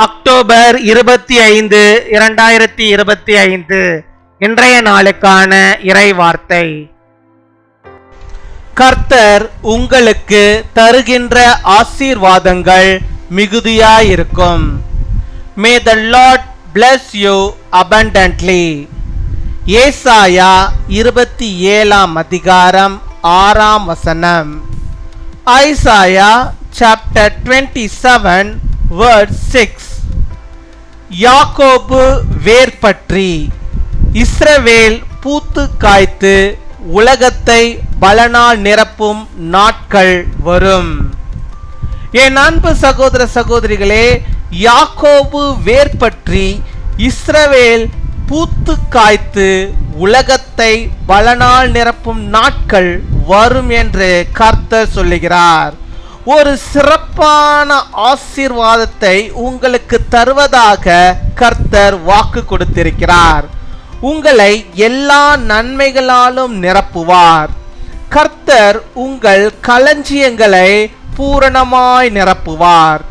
October 25, 2025 இன்றைய நாளுக்கான இறை வார்த்தை. கர்த்தர் உங்களுக்கு தருகின்ற ஆசீர்வாதங்கள் மிகுதியாயிருக்கும். May the Lord bless you abundantly. ஏசாயா 27 அதிகாரம் 6 வசனம். Isaiah chapter 27 verse 6. யாக்கோபு வேர் பற்றி, இஸ்ரவேல் பூத்து காய்த்து உலகத்தை பலனால் நிரப்பும் நாட்கள் வரும். என் அன்பு சகோதர சகோதரிகளே, யாக்கோபு வேர் பற்றி இஸ்ரவேல் பூத்து காய்த்து உலகத்தை பலனால் நிரப்பும் நாட்கள் வரும் என்று கர்த்தர் சொல்லுகிறார். ஒரு சிறப்பான ஆசீர்வாதத்தை உங்களுக்கு தருவதாக கர்த்தர் வாக்கு கொடுத்திருக்கிறார். உங்களை எல்லா நன்மைகளாலும் நிரப்புவார். கர்த்தர் உங்கள் களஞ்சியங்களை பூரணமாய் நிரப்புவார்.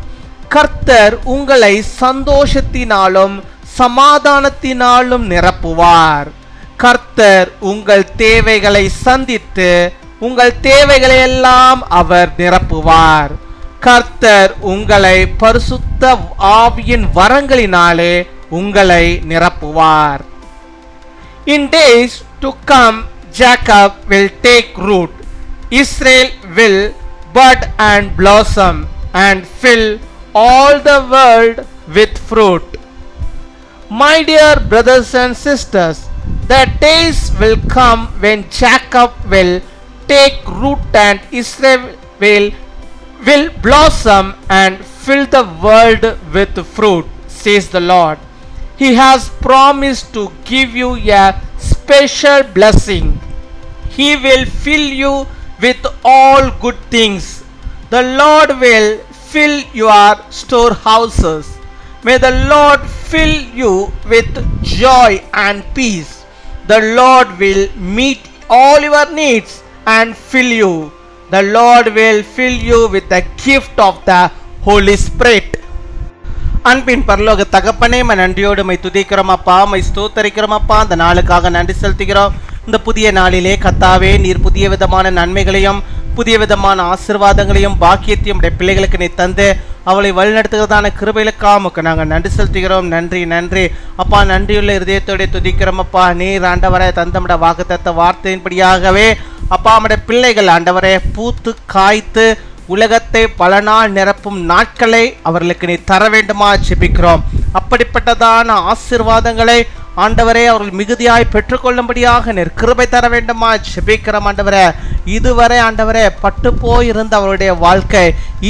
கர்த்தர் உங்களை சந்தோஷத்தினாலும் சமாதானத்தினாலும் நிரப்புவார். கர்த்தர் உங்கள் தேவைகளை சந்தித்து உங்கள் தேவைகளை எல்லாம் அவர் நிரப்புவார். கர்த்தர் உங்களை பரிசுத்த ஆவியின் வரங்களினாலே உங்களை நிரப்புவார். In days to come, Jacob will take root, Israel will bud and blossom and fill all the world with fruit. My dear brothers and sisters, the days will come when Jacob will take root and Israel will blossom and fill the world with fruit, says the Lord. He has promised to give you a special blessing. He will fill you with all good things. The Lord will fill your storehouses. May the Lord fill you with joy and peace. The Lord will meet all your needs and fill you. The Lord will fill you with the gift of the Holy Spirit. அன்பின் பரலோக தகப்பனே, நன்றியோடு my துதிக்கிறோம் அப்பா, my ஸ்தோத்தரிக்கிறோம் அப்பா. அந்த நாளுக்காக நன்றி செலுத்துகிறோம். இந்த புதிய நாளிலே கர்த்தாவே, நீர் புதிய விதமான நன்மைகளையும் புதிய விதமான ஆசீர்வாதங்களையும் பாக்கியத்தையும் உடைய பிள்ளைகளுக்கு நீ தந்து அவளை வழிநடத்துகிறதான கிருபைகளுக்காக நாங்கள் நன்றி செலுத்துகிறோம். நன்றி நன்றி அப்பா. நன்றியுள்ள இருதயத்தோட துதிக்கிறோம் அப்பா. நீர் ஆண்டவரை தந்தமிட வாக்குத்தத்த வார்த்தையின்படியாகவே அப்பா, நம்முடைய பிள்ளைகள் ஆண்டவரை பூத்து காய்த்து உலகத்தை பல நாள் நிரப்பும் நாட்களை அவர்களுக்கு நீ தர வேண்டுமா ஜெபிக்கிறோம். அப்படிப்பட்டதான ஆசீர்வாதங்களை ஆண்டவரே அவர்கள் மிகுதியாய் பெற்றுக்கொள்ளும்படியாக நீர் கிருபை தர வேண்டுமா ஜெபிக்கிறோம் ஆண்டவரே. இதுவரை ஆண்டவரே பட்டு போயிருந்த அவருடைய வாழ்க்கை,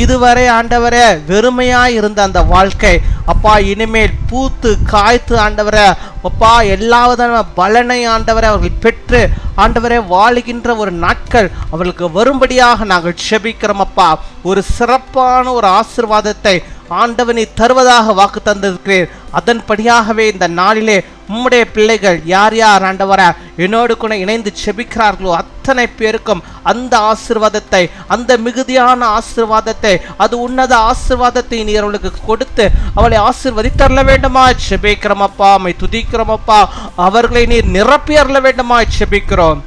இதுவரை ஆண்டவரே வெறுமையாய் இருந்த அந்த வாழ்க்கை அப்பா, இனிமேல் பூத்து காய்த்து ஆண்டவரே அப்பா எல்லாவிதமான பலனை ஆண்டவரை அவர்கள் பெற்று ஆண்டவரே வாழுகின்ற ஒரு நாட்கள் அவர்களுக்கு வரும்படியாக நாங்கள் ஜெபிக்கிறோம் அப்பா. ஒரு சிறப்பான ஒரு ஆசீர்வாதத்தை ஆண்டவனை தருவதாக வாக்கு தந்திருக்கிறேன். அதன்படியாகவே இந்த நாளிலே உம்முடைய பிள்ளைகள் யார் யார் ஆண்டவரை என்னோடு கூட இணைந்து செபிக்கிறார்களோ அத்தனை பேருக்கும் அந்த ஆசீர்வாதத்தை, அந்த மிகுதியான ஆசீர்வாதத்தை, அது உன்னத ஆசீர்வாதத்தை நீர் அவளுக்கு கொடுத்து அவளை ஆசீர்வதித்தரல வேண்டுமா செபிக்கிறோம் அப்பா. மை துதிக்கிறோம் அப்பா. அவர்களை நீர் நிரப்பி அருள வேண்டுமா செபிக்கிறோம்.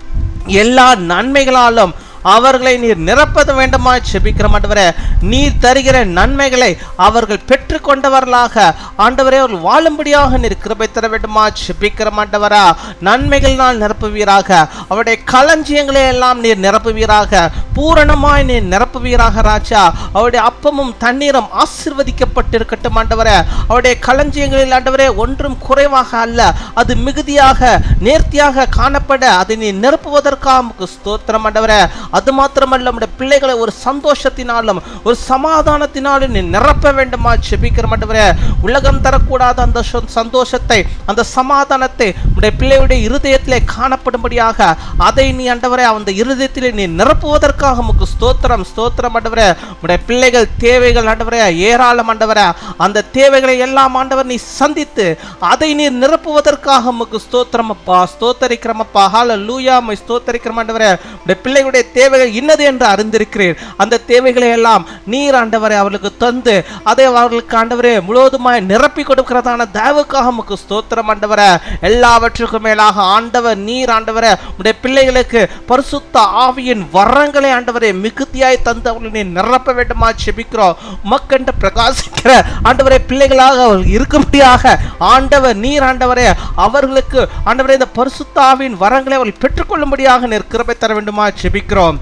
எல்லா நன்மைகளாலும் அவர்களை நீர் நிரப்பத வேண்டுமா செபிக்கிற ஆண்டவரே. நீர் தருகிற நன்மைகளை அவர்கள் பெற்று கொண்டவர்களாக ஆண்டவரே அவர்கள் வாழும்படியாக நீர் கிருபை தர வேண்டுமா செபிக்கிற ஆண்டவரா. நன்மைகள் நான் நிரப்புவீராக, அவருடைய களஞ்சியங்களை எல்லாம் நீர் நிரப்புவீராக, பூரணமாய் நீர் நிரப்புவீராக ராஜா. அவருடைய அப்பமும் தண்ணீரும் ஆசீர்வதிக்கப்பட்டிருக்கட்டும் ஆண்டவரே. அவருடைய களஞ்சியங்களில் ஆண்டவரே ஒன்றும் குறைவாக அல்ல, அது மிகுதியாக நேர்த்தியாக காணப்பட அதை நீ நிரப்புவதற்காக ஸ்தோத்திரம் ஆண்டவரே. அது மாத்திரமல்ல, நம்முடைய பிள்ளைகளை ஒரு சந்தோஷத்தினாலும் ஒரு சமாதானத்தினாலும் நீ நிரப்ப வேண்டுமா ஜெபிக்கிற ஆண்டவரே. உலகம் தரக்கூடாத அந்த சந்தோஷத்தை, அந்த சமாதானத்தை நம்முடைய பிள்ளையுடைய இருதயத்திலே காணப்படும்படியாக அதை நீ ஆண்டவரே அந்த இருதயத்திலே நீ நிரப்புவதற்காக உமக்கு ஸ்தோத்திரம் ஸ்தோத்திரம் ஆண்டவரே. நம்முடைய பிள்ளைகள் தேவைகள் ஆண்டவரே ஏராளம் ஆண்டவரே. அந்த தேவைகளை எல்லாம் ஆண்டவர் நீ சந்தித்து அதை நீ நிரப்புவதற்காக உமக்கு ஸ்தோத்திரம் அப்பா, ஸ்தோத்தரிக்கிறோம் அப்பா. ஹல்லேலூயா. மை ஸ்தோத்தரிக்கிறோம் ஆண்டவரே. நம்முடைய பிள்ளைகளுடைய தேவைகள் இன்னது என்று அறிந்திருக்கிறீர். அந்த தேவைகளை எல்லாம் நீர் ஆண்டவரை அவர்களுக்கு தந்து அதை அவர்களுக்கு ஆண்டவரே முழுவதுமாய் நிரப்பி கொடுக்கிறதான தயவுக்காக உமக்கு ஸ்தோத்திரம் ஆண்டவரே. எல்லாவற்றுக்கும் மேலாக ஆண்டவர் நீர் ஆண்டவரே உடைய பிள்ளைகளுக்கு பரிசுத்த ஆவியின் வரங்களை ஆண்டவரே மிகுதியாய் தந்து அவர்களை நிரப்ப வேண்டுமா ஜெபிக்கிறோம். உமக்கென்று பிரகாசிக்கிற ஆண்டவரே பிள்ளைகளாக அவர்கள் இருக்கும்படியாக ஆண்டவர் நீர் ஆண்டவரே அவர்களுக்கு ஆண்டவரே இந்த பரிசுத்த ஆவியின் வரங்களை அவர்கள் பெற்றுக்கொள்ளும்படியாக நீர் கிருபை தர வேண்டுமா ஜெபிக்கிறோம்.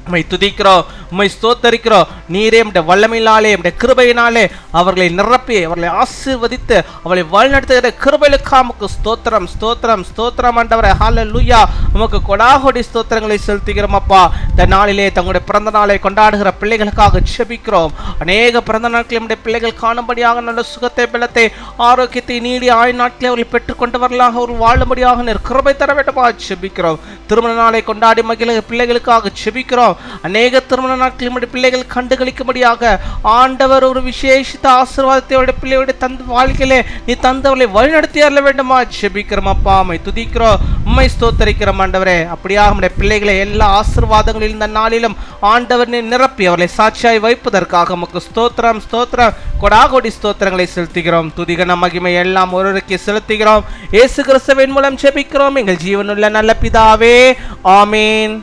உம்மை துதிக்கிறோம், உம்மை ஸ்தோத்தரிக்கிறோம். நீரே உம்முடைய வல்லமையினாலே உம்முடைய கிருபையினாலே அவர்களை நிரப்பி அவர்களை ஆசீர்வதித்து அவர்களை வழிநடத்துகிற கிருபைகளுக்காக உமக்கு ஸ்தோத்திரம் ஸ்தோத்திரம் ஸ்தோத்திரம் ஆண்டவரே. ஹல்லேலூயா. உமக்கு கொடாகோடி ஸ்தோத்திரங்களை செலுத்துகிறோம் அப்பா. இந்த நாளிலே தங்களுடைய பிறந்த நாளை கொண்டாடுகிற பிள்ளைகளுக்காக ஜெபிக்கிறோம். அநேக பிறந்த நாட்களை நம்முடைய பிள்ளைகள் காணும்படியாக நல்ல சுகத்தை பலத்தை ஆரோக்கியத்தை நீடிய நாட்களை அவர்கள் பெற்றுக்கொண்டவர்களாக அவர்கள் வாழும்படியாக நீர் கிருபை தர வேண்டுமா ஜெபிக்கிறோம். திருமண நாளை கொண்டாடி மகிழ்கிற பிள்ளைகளுக்காக ஜெபிக்கிறோம். அநேக திருமண நாட்களில் பிள்ளைகள் கண்டுகளிக்கும்படியாக ஆண்டவர் ஒரு விசேஷித்த ஆசீர்வாதத்தை பிள்ளைகளுடைய தந்த வாழ்க்கையிலே நீ தந்தவர்களை வழிநடத்தி அருள வேண்டுமா ஜெபிக்கிறோம் அப்பா. உம்மை துதிக்கிறோம், உம்மை ஸ்தோத்தரிக்கிறோம் ஆண்டவரே. அப்படியாக நம்முடைய பிள்ளைகளை எல்லா ஆசீர்வாதங்களில் இந்த நாளிலும் ஆண்டவர் நிரப்பி அவர்களை சாட்சியாய் வைப்பதற்காக உமக்கு ஸ்தோத்திரம் ஸ்தோத்திரம் கொடாகோடி ஸ்தோத்திரங்களை செலுத்துகிறோம். துதிகன மகிமை எல்லாம் ஒருவருக்கு செலுத்துகிறோம். இயேசு கிறிஸ்துவின் மூலம் ஜெபிக்கிறோம் எங்கள் ஜீவனுள்ள நல்ல பிதாவே, ஆமீன்.